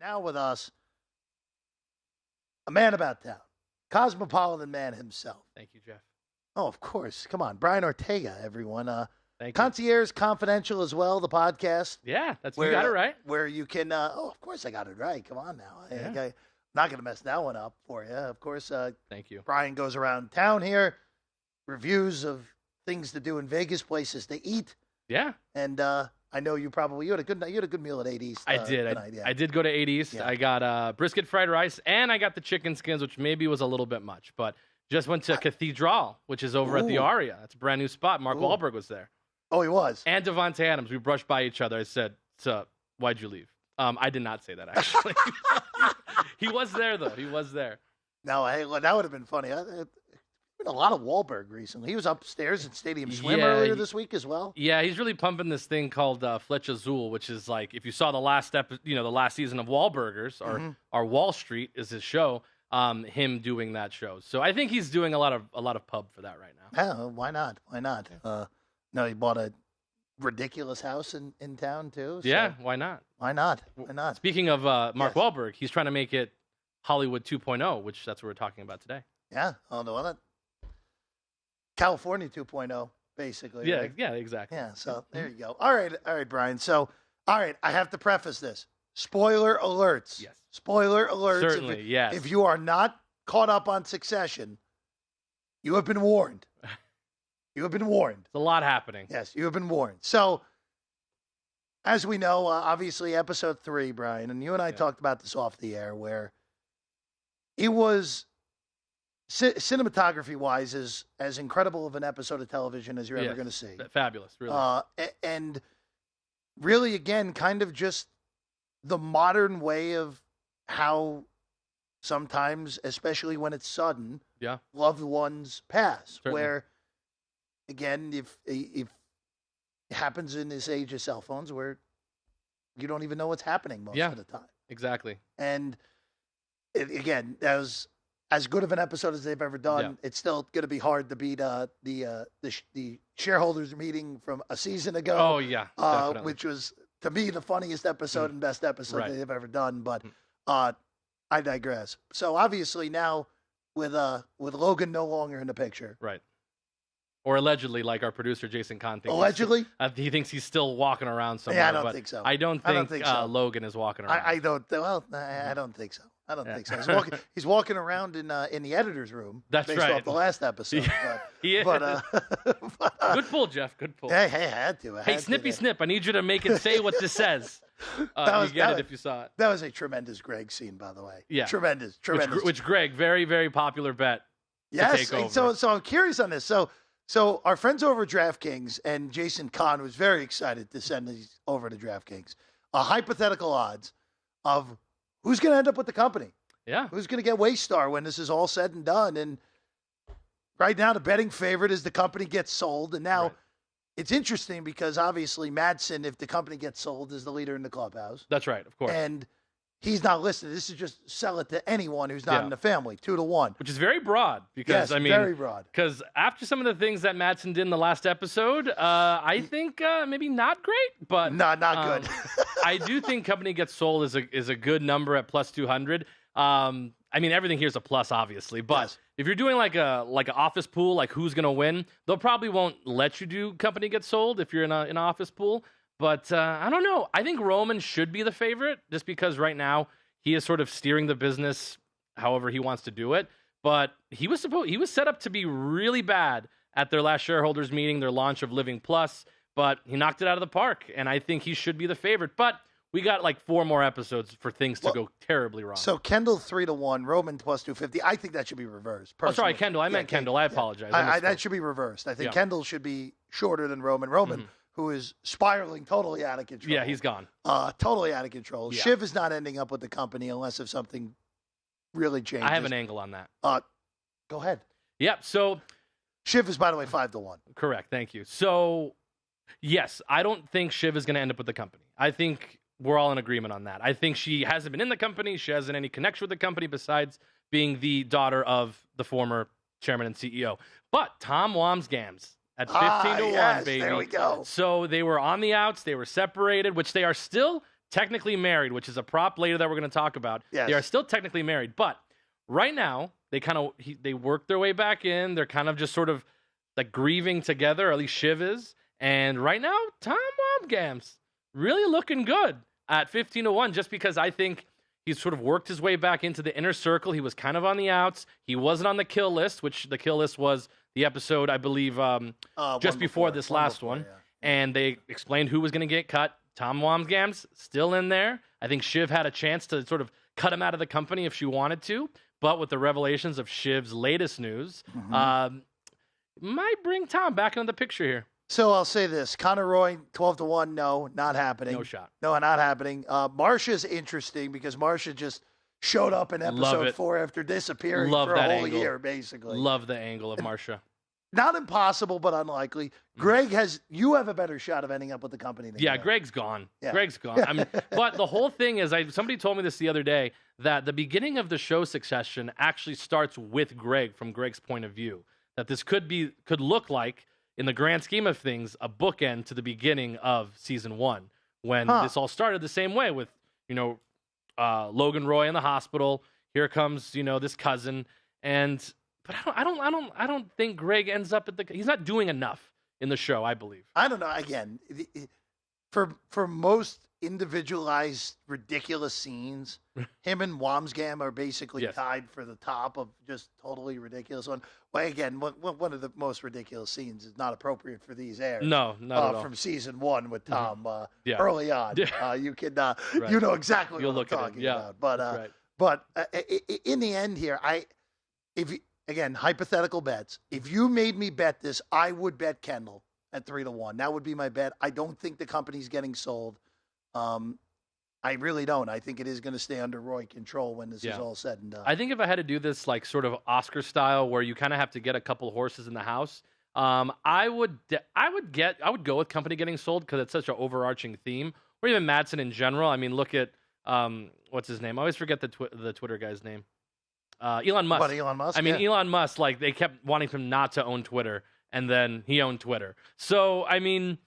Now with us, a man about town, cosmopolitan man himself. Thank you, Jeff. Oh, of course. Come on. Brian Ortega, everyone. Thank you. Concierge Confidential as well, the podcast. Yeah, you got it right. Where you can, of course I got it right. Come on now. Yeah. I'm not going to mess that one up for you. Of course, thank you. Brian goes around town here, reviews of things to do in Vegas, places to eat. Yeah. And I know you had a good meal at 80s. I did. Tonight, yeah. I did go to 80s. Yeah. I got brisket fried rice, and I got the chicken skins, which maybe was a little bit much, but just went to Cathedral, which is over at the Aria. That's a brand new spot. Mark Wahlberg was there. Oh, he was. And Devontae Adams. We brushed by each other. I said, "So, why'd you leave?" I did not say that, actually. He was there, though. He was there. No, hey, that would have been funny. Been a lot of Wahlberg recently. He was upstairs at Stadium Swim earlier this week as well. Yeah, he's really pumping this thing called Fletch Azul, which is like if you saw the last the last season of Wahlburgers or Wall Street is his show. Him doing that show. So I think he's doing a lot of pub for that right now. Yeah, why not? Why not? No, he bought a ridiculous house in town too. So yeah, why not? Why not? Why not? Speaking of Mark Wahlberg, he's trying to make it Hollywood 2.0, which that's what we're talking about today. Yeah, California 2.0, basically. Yeah, right? yeah, exactly. Yeah, so there you go. All right, Brian. So, all right, I have to preface this. Spoiler alerts. Yes. Spoiler alerts. Certainly, yes. If you are not caught up on Succession, you have been warned. You have been warned. There's a lot happening. Yes, you have been warned. So, as we know, obviously, episode 3, Brian, and you and I talked about this off the air, where it was cinematography-wise as incredible of an episode of television as you're ever going to see. Fabulous, really. And really, again, kind of just the modern way of how sometimes, especially when it's sudden, loved ones pass. Certainly. Where, again, if it happens in this age of cell phones where you don't even know what's happening most of the time. Exactly. And, again, that was as good of an episode as they've ever done. Yeah. It's still going to be hard to beat the shareholders meeting from a season ago. Oh, yeah, definitely. Which was, to me, the funniest episode and best episode they've ever done. But I digress. So obviously now with Logan no longer in the picture, right? Or allegedly, like our producer Jason Kahn thinks. Allegedly, he thinks he's still walking around somewhere. Yeah, I don't think so. I don't think so. Logan is walking around. I don't. Well, I don't think so. I don't think so. He's walking around in the editor's room. That's based right. Off the last episode. Yeah. Good pull, Jeff. Good pull. Hey, I had to. Hey, Snippy Snip, I need you to make it say what this says. You get it if you saw it. That was a tremendous Greg scene, by the way. Yeah. Tremendous. Which Greg, very, very popular bet. Yes. To take over. So I'm curious on this. So our friends over at DraftKings and Jason Kahn was very excited to send these over to DraftKings. Hypothetical odds of who's going to end up with the company. Yeah. Who's going to get Waystar when this is all said and done? And right now the betting favorite is the company gets sold. And now it's interesting because obviously Madsen, if the company gets sold, is the leader in the clubhouse. That's right, of course. And he's not listed. This is just sell it to anyone who's not in the family, 2-1. Which is very broad because very broad. Because after some of the things that Madsen did in the last episode, I think maybe not great, but not good. I do think company gets sold is a good number at plus 200. I mean, everything here is a plus, obviously, but if you're doing like an office pool, like who's gonna win, they'll probably won't let you do company gets sold if you're in an office pool. But I don't know. I think Roman should be the favorite just because right now he is sort of steering the business however he wants to do it. But he was set up to be really bad at their last shareholders meeting, their launch of Living Plus, but he knocked it out of the park, and I think he should be the favorite. But we got like 4 more episodes for things to go terribly wrong. So Kendall 3-1, Roman plus 250. I think that should be reversed. Personally. Oh, sorry, Kendall. I meant Kendall. I apologize. That should be reversed. I think Kendall should be shorter than Roman. Roman, who is spiraling totally out of control. Yeah, he's gone. Totally out of control. Yeah. Shiv is not ending up with the company unless if something really changes. I have an angle on that. Go ahead. Yep. So Shiv is, by the way, 5-1. Correct. Thank you. So yes, I don't think Shiv is going to end up with the company. I think we're all in agreement on that. I think she hasn't been in the company. She hasn't any connection with the company besides being the daughter of the former chairman and CEO. But Tom Wamsgams at 15-1, yes, baby. There we go. So they were on the outs. They were separated, which they are still technically married, which is a prop later that we're going to talk about. Yes. They are still technically married, but right now they work their way back in. They're kind of just sort of like grieving together, or at least Shiv is. And right now, Tom Wambsgans really looking good at 15-1, just because I think he's sort of worked his way back into the inner circle. He was kind of on the outs. He wasn't on the kill list, which the kill list was the episode, I believe, just before this last one. Yeah. And they explained who was going to get cut. Tom Wambsgans still in there. I think Shiv had a chance to sort of cut him out of the company if she wanted to. But with the revelations of Shiv's latest news, might bring Tom back into the picture here. So I'll say this. Conor Roy, 12-1, no, not happening. No shot. No, not happening. Marsha's interesting because Marsha just showed up in episode 4 after disappearing for a whole year, basically. Love the angle of Marsha. Not impossible, but unlikely. Greg you have a better shot of ending up with the company than Greg. Greg's gone. Yeah. Greg's gone. I mean, but the whole thing is, somebody told me this the other day, that the beginning of the show Succession actually starts with Greg, from Greg's point of view. That this could look like, in the grand scheme of things, a bookend to the beginning of season 1, when this all started the same way with, Logan Roy in the hospital. Here comes, this cousin, but I don't think Greg ends up he's not doing enough in the show, I believe. I don't know. Again, for most individualized, ridiculous scenes, him and Wambsgans are basically tied for the top of just totally ridiculous one. Well, again, one of the most ridiculous scenes is not appropriate for these airs. No, not at all. From season 1 with Tom early on. You can, you know exactly what I'm talking about. But in the end here, again, hypothetical bets. If you made me bet this, I would bet Kendall at 3-1. That would be my bet. I don't think the company's getting sold. I really don't. I think it is going to stay under Roy control when this is all said and done. I think if I had to do this like sort of Oscar style, where you kind of have to get a couple horses in the house, I would go with company getting sold, because it's such an overarching theme, or even Madsson in general. I mean, look at what's his name? I always forget the Twitter guy's name. Elon Musk. What, Elon Musk? I mean, Elon Musk. Like, they kept wanting him not to own Twitter, and then he owned Twitter. So I mean.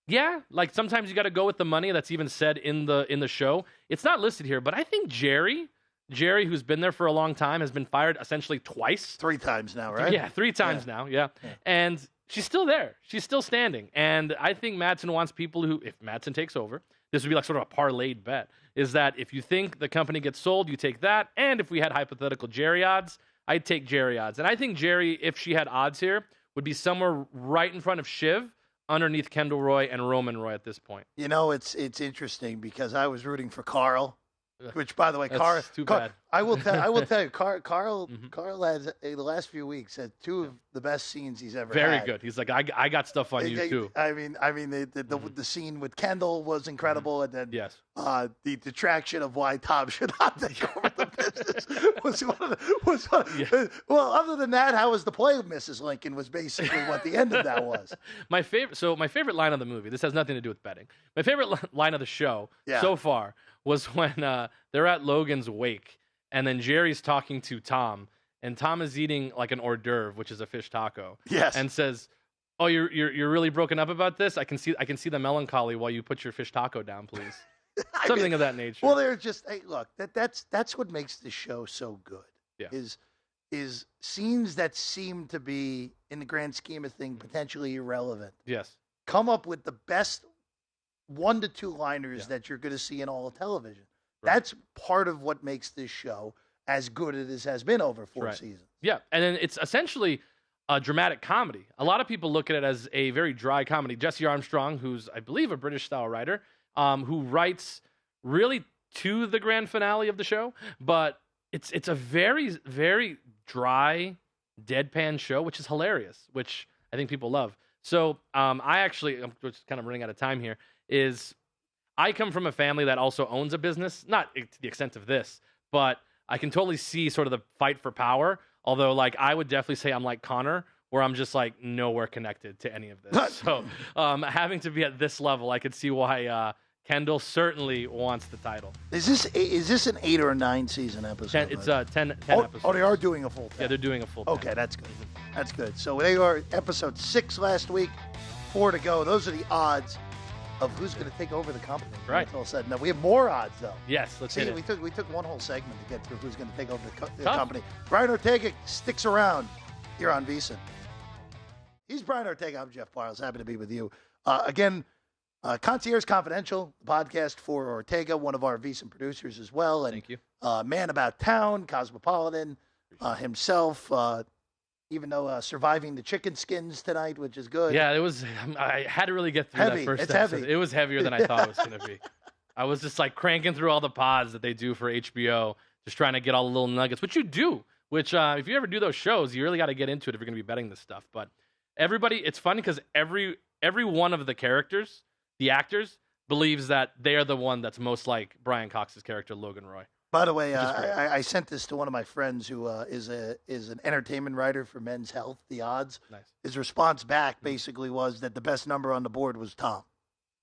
Yeah, like sometimes you got to go with the money. That's even said in the show. It's not listed here, but I think Jerry, who's been there for a long time, has been fired essentially twice. 3 times now, right? Yeah, 3 times now. Yeah. And she's still there. She's still standing. And I think Madsson wants people who, if Madsson takes over, this would be like sort of a parlayed bet, is that if you think the company gets sold, you take that. And if we had hypothetical Jerry odds, I'd take Jerry odds. And I think Jerry, if she had odds here, would be somewhere right in front of Shiv, underneath Kendall Roy and Roman Roy at this point. It's interesting because I was rooting for Carl, which, by the way, That's too bad. I will tell you, Carl has, in the last few weeks, had 2 of the best scenes he's ever had. Very good. He's like, I got stuff on you too. I mean, the scene with Kendall was incredible, and then the detraction of why Tom should not take over the business was well, other than that, how was the play of Mrs. Lincoln was basically what the end of that was. My favorite line of the movie, this has nothing to do with betting. My favorite line of the show so far was when they're at Logan's wake, and then Jerry's talking to Tom, and Tom is eating like an hors d'oeuvre, which is a fish taco. Yes. And says, "Oh, you're really broken up about this? I can see the melancholy while you put your fish taco down, please." Something of that nature. Well, they're just, hey, look, that's what makes the show so good. Yeah. Is scenes that seem to be, in the grand scheme of things, potentially irrelevant. Yes. Come up with the best 1 to 2 liners that you're going to see in all of television. Right. That's part of what makes this show as good as it has been over 4 seasons. Yeah, and then it's essentially a dramatic comedy. A lot of people look at it as a very dry comedy. Jesse Armstrong, who's, I believe, a British-style writer, who writes really to the grand finale of the show, but it's a very, very dry, deadpan show, which is hilarious, which I think people love. So I'm just kind of running out of time here, I come from a family that also owns a business, not to the extent of this, but I can totally see sort of the fight for power, although like I would definitely say I'm like Connor, where I'm just like nowhere connected to any of this. So having to be at this level, I could see why Kendall certainly wants the title. Is this an 8 or a 9 season episode? It's 10 episodes. Oh, they are doing a full 10. Yeah, they're doing a full 10. Okay, that's good. That's good. So they are episode 6 last week, 4 to go. Those are the odds. of who's going to take over the company. Right. It's all said. Now we have more odds though. Yes, let's hit it. We took one whole segment to get through who's going to take over the company. Brian Ortega sticks around here on VSiN. He's Brian Ortega. I'm Jeff Parles. Happy to be with you again. Concierge Confidential, the podcast for Ortega, one of our VSiN producers as well, and thank you. Man About Town, Cosmopolitan, himself. Even though surviving the chicken skins tonight, which is good. Yeah, it was. I had to really get through that first episode. Heavy. It was heavier than I thought it was going to be. I was just like cranking through all the pods that they do for HBO, just trying to get all the little nuggets, which you do. Which if you ever do those shows, you really got to get into it if you're going to be betting this stuff. But everybody, it's funny because every one of the characters, the actors, believes that they are the one that's most like Brian Cox's character, Logan Roy. By the way, I sent this to one of my friends who is an entertainment writer for Men's Health, The Odds. Nice. His response back basically was that the best number on the board was Tom.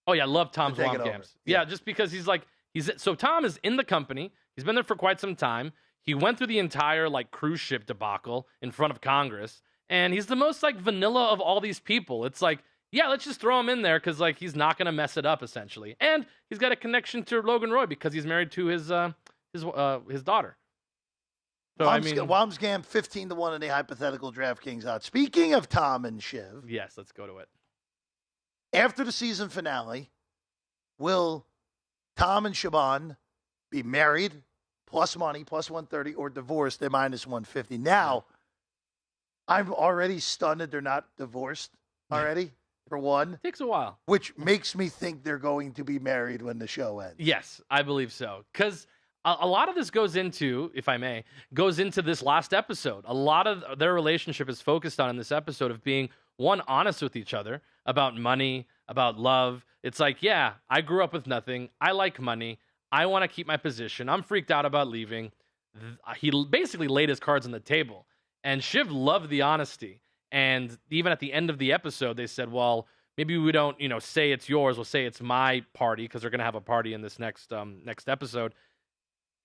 Oh, yeah, I love Tom's Womp Games. Yeah, just because so Tom is in the company. He's been there for quite some time. He went through the entire cruise ship debacle in front of Congress, and he's the most vanilla of all these people. It's yeah, let's just throw him in there because he's not going to mess it up essentially. And he's got a connection to Logan Roy because he's married to his daughter. So Womsgam 15-1 in the hypothetical DraftKings odds. Speaking of Tom and Shiv, yes, let's go to it. After the season finale, will Tom and Siobhan be married, plus money, plus 130, or divorced, they're minus 150? Now, I'm already stunned that they're not divorced already. For one, it takes a while, which makes me think they're going to be married when the show ends. Yes, I believe so, because a lot of this goes into, if I may, this last episode. A lot of their relationship is focused on in this episode of being, one, honest with each other about money, about love. It's yeah, I grew up with nothing. I like money. I want to keep my position. I'm freaked out about leaving. He basically laid his cards on the table. And Shiv loved the honesty. And even at the end of the episode, they said, well, maybe we don't, say it's yours. We'll say it's my party because they're going to have a party in this next episode.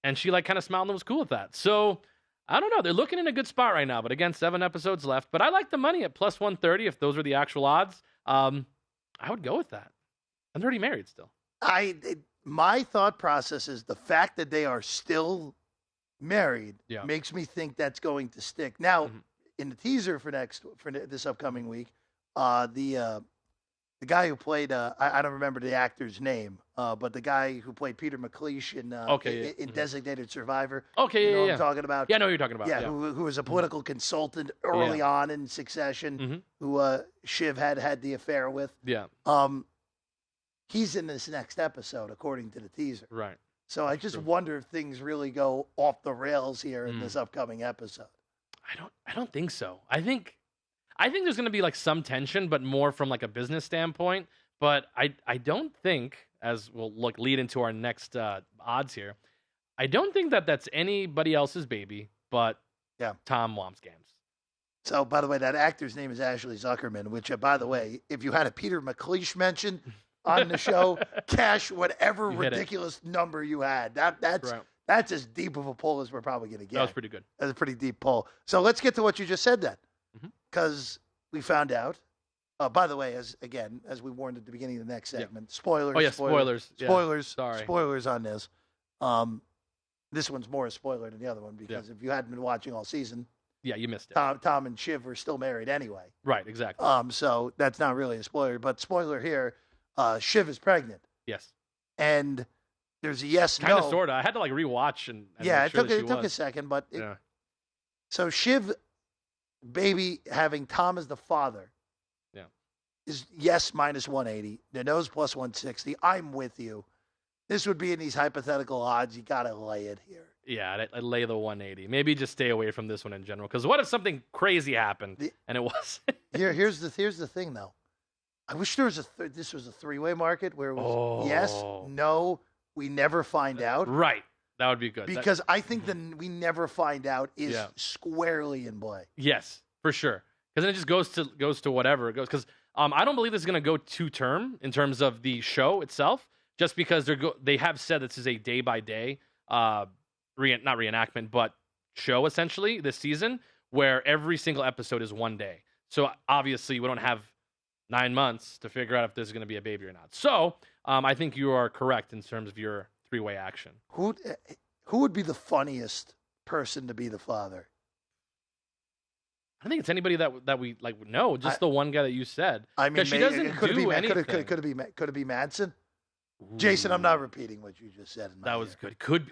And she kind of smiled and was cool with that. So I don't know. They're looking in a good spot right now. But again, 7 episodes left. But I like the money at plus 130 if those are the actual odds. I would go with that. And they're already married still. My thought process is the fact that they are still married makes me think that's going to stick. Now, in the teaser for this upcoming week, the guy who played I don't remember the actor's name, but the guy who played Peter McLeish in Designated Survivor. Okay, you know what I'm talking about? Yeah, I know who you're talking about. Yeah, who was a political consultant early on in Succession, who Shiv had the affair with. Yeah. He's in this next episode, according to the teaser. Right. So I just wonder if things really go off the rails here in this upcoming episode. I don't think so. I think there's going to be some tension, but more from a business standpoint. But I don't think, as we'll lead into our next odds here, I don't think that's anybody else's baby, but Tom Womsgams. So, by the way, that actor's name is Ashley Zuckerman, which, by the way, if you had a Peter McLeish mention on the show, cash whatever ridiculous number you had. That's as deep of a pull as we're probably going to get. That was pretty good. That's a pretty deep pull. So let's get to what you just said then. Because we found out, by the way, as we warned at the beginning of the next segment, spoilers. Oh, yeah, spoilers. Sorry. Spoilers on this. This one's more a spoiler than the other one because if you hadn't been watching all season, you missed it. Tom and Shiv were still married anyway. Right, exactly. So that's not really a spoiler. But spoiler here, Shiv is pregnant. Yes. And there's a yes, kind of, sort of. I had to rewatch and it took a second, but so Shiv, baby, having Tom as the father, is yes minus 180. The nose plus 160. I'm with you. This would be in these hypothetical odds. You got to lay it here. Yeah, I'd lay the 180. Maybe just stay away from this one in general. Because what if something crazy happened and it was? Here's the thing though. I wish there was this was a 3-way market where it was yes, no, we never find out. Right. That would be good. Because I think the we never find out is squarely in play. Yes, for sure. Because then it just goes to whatever it goes. Because I don't believe this is going to go to term in terms of the show itself. Just because they have said this is a day by day, not reenactment, but show essentially this season, where every single episode is one day. So obviously we don't have 9 months to figure out if there's going to be a baby or not. So I think you are correct in terms of your 3-way action. Who would be the funniest person to be the father? I think it's anybody that we know. Just the one guy that you said. I mean, she doesn't do anything. Could it be Madsen? Ooh. Jason, I'm not repeating what you just said. That was good. Could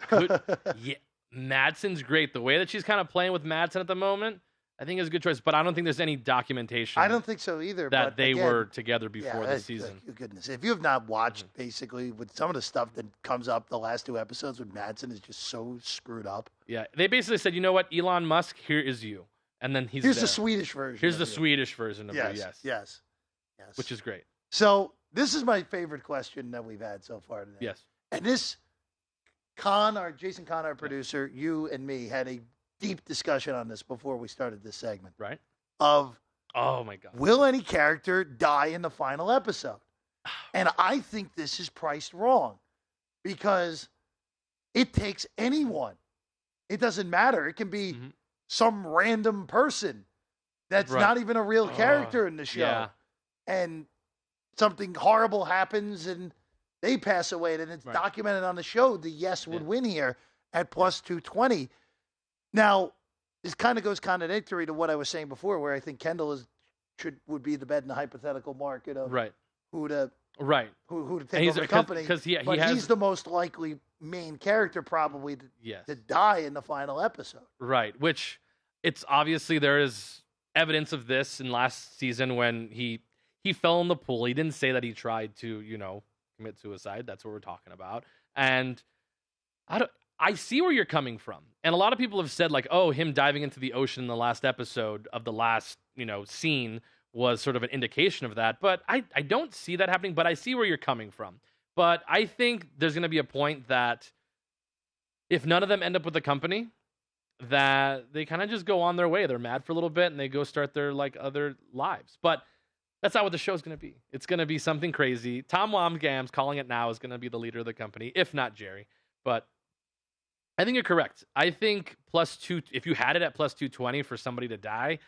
yeah. Madsen's great. The way that she's kind of playing with Madsen at the moment, I think is a good choice. But I don't think there's any documentation. I don't think so either. That they were together before the season. Goodness, if you have not watched, basically, with some of the stuff that comes up the last 2 episodes with Madsen is just so screwed up. Yeah, they basically said, you know what, Elon Musk, here is you. And then here's the Swedish version. Here's the Swedish version of you. Yes. Which is great. So this is my favorite question that we've had so far today. Yes. And this, Jason Kahn, our producer, you and me had a deep discussion on this before we started this segment. Right. Oh my God. Will any character die in the final episode? And I think this is priced wrong because it takes anyone. It doesn't matter. It can be some random person that's not even a real character in the show. Yeah. And something horrible happens and they pass away, and it's documented on the show. The yes would win here at plus 220. Now, this kind of goes contradictory to what I was saying before, where I think Kendall would be the bet in the hypothetical market of who to take over the company. Because he's the most likely main character probably to die in the final episode. Right, which it's obviously there is evidence of this in last season when he fell in the pool. He didn't say that he tried to, commit suicide. That's what we're talking about. And I see where you're coming from. And a lot of people have said him diving into the ocean in the last episode of the last, scene was sort of an indication of that. But I don't see that happening, but I see where you're coming from. But I think there's going to be a point that if none of them end up with the company, that they kind of just go on their way. They're mad for a little bit and they go start their other lives. But that's not what the show's going to be. It's going to be something crazy. Tom Wambsgans, calling it now, is going to be the leader of the company, if not Jerry. But I think you're correct. I think +2, if you had it at +220 for somebody to die,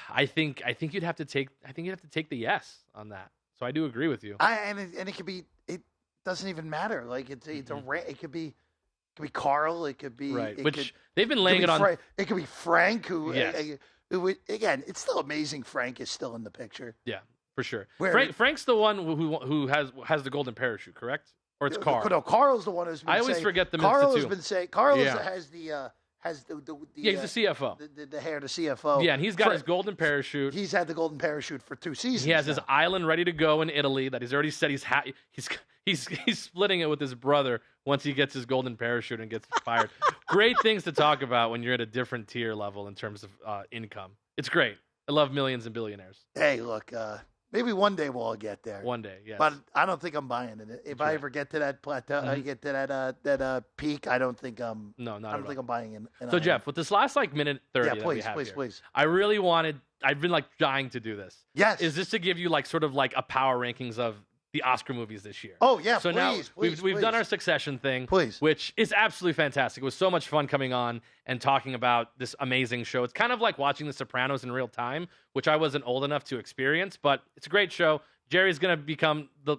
I think you'd have to take the yes on that. So I do agree with you. And it could be, it doesn't even matter. It could be Carl. It could be they've been laying it on. It could be Frank, who again, it's still amazing. Frank is still in the picture. Yeah, for sure. Frank's the one who has the golden parachute, correct? Or it's Carl? No, Carl's the one who's been saying. I always forget the Carl has been saying. Carl has the he's the CFO. The CFO. Yeah, and he's got his golden parachute. He's had the golden parachute for 2 seasons. He has his island ready to go in Italy that he's already said he's splitting it with his brother once he gets his golden parachute and gets fired. Great things to talk about when you're at a different tier level in terms of income. It's great. I love millions and billionaires. Hey, look, maybe one day we'll all get there. One day, yes. But I don't think I'm buying it. If I ever get to that plateau, I get to that peak, I don't think I'm. No, not. I don't think I'm buying it. So Jeff, with this last minute 30, please. I really wanted. I've been dying to do this. Yes. Is this to give you sort of a power rankings of the Oscar movies this year? Oh yeah. So we've done our Succession thing, which is absolutely fantastic. It was so much fun coming on and talking about this amazing show. It's kind of like watching The Sopranos in real time, which I wasn't old enough to experience, but it's a great show. Jerry's gonna become the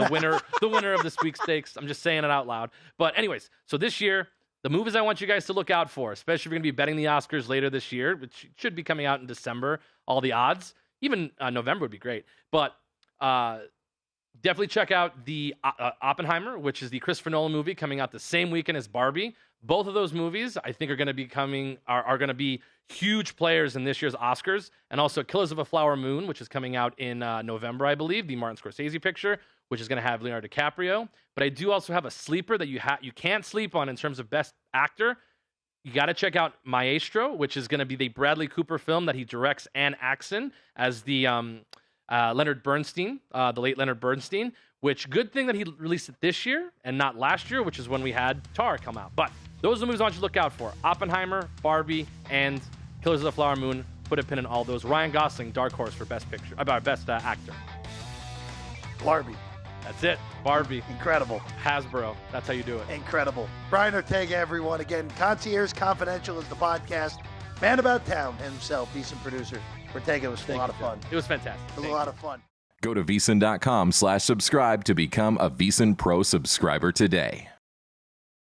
winner the winner of the sweepstakes. I'm just saying it out loud. But anyways, so this year, the movies I want you guys to look out for, especially if you're gonna be betting the Oscars later this year, which should be coming out in December. All the odds, even November would be great, but. Definitely check out the Oppenheimer, which is the Christopher Nolan movie coming out the same weekend as Barbie. Both of those movies, I think, are going to be are going to be huge players in this year's Oscars. And also Killers of a Flower Moon, which is coming out in November, I believe, the Martin Scorsese picture, which is going to have Leonardo DiCaprio. But I do also have a sleeper that you can't sleep on in terms of Best Actor. You got to check out Maestro, which is going to be the Bradley Cooper film that he directs and acts in as the Leonard Bernstein, the late Leonard Bernstein, which good thing that he released it this year and not last year, which is when we had Tar come out. But those are the movies I want you to look out for. Oppenheimer, Barbie, and Killers of the Flower Moon. Put a pin in all those. Ryan Gosling, dark horse for best actor. Barbie. That's it. Barbie. Incredible. Hasbro. That's how you do it. Incredible. Brian Ortega, everyone. Again, Concierge Confidential is the podcast. Man about town himself. VSiN producer. Ortega was a lot of fun. It was fantastic. It was a lot of fun. Go to VSiN.com/subscribe to become a VSiN Pro subscriber today.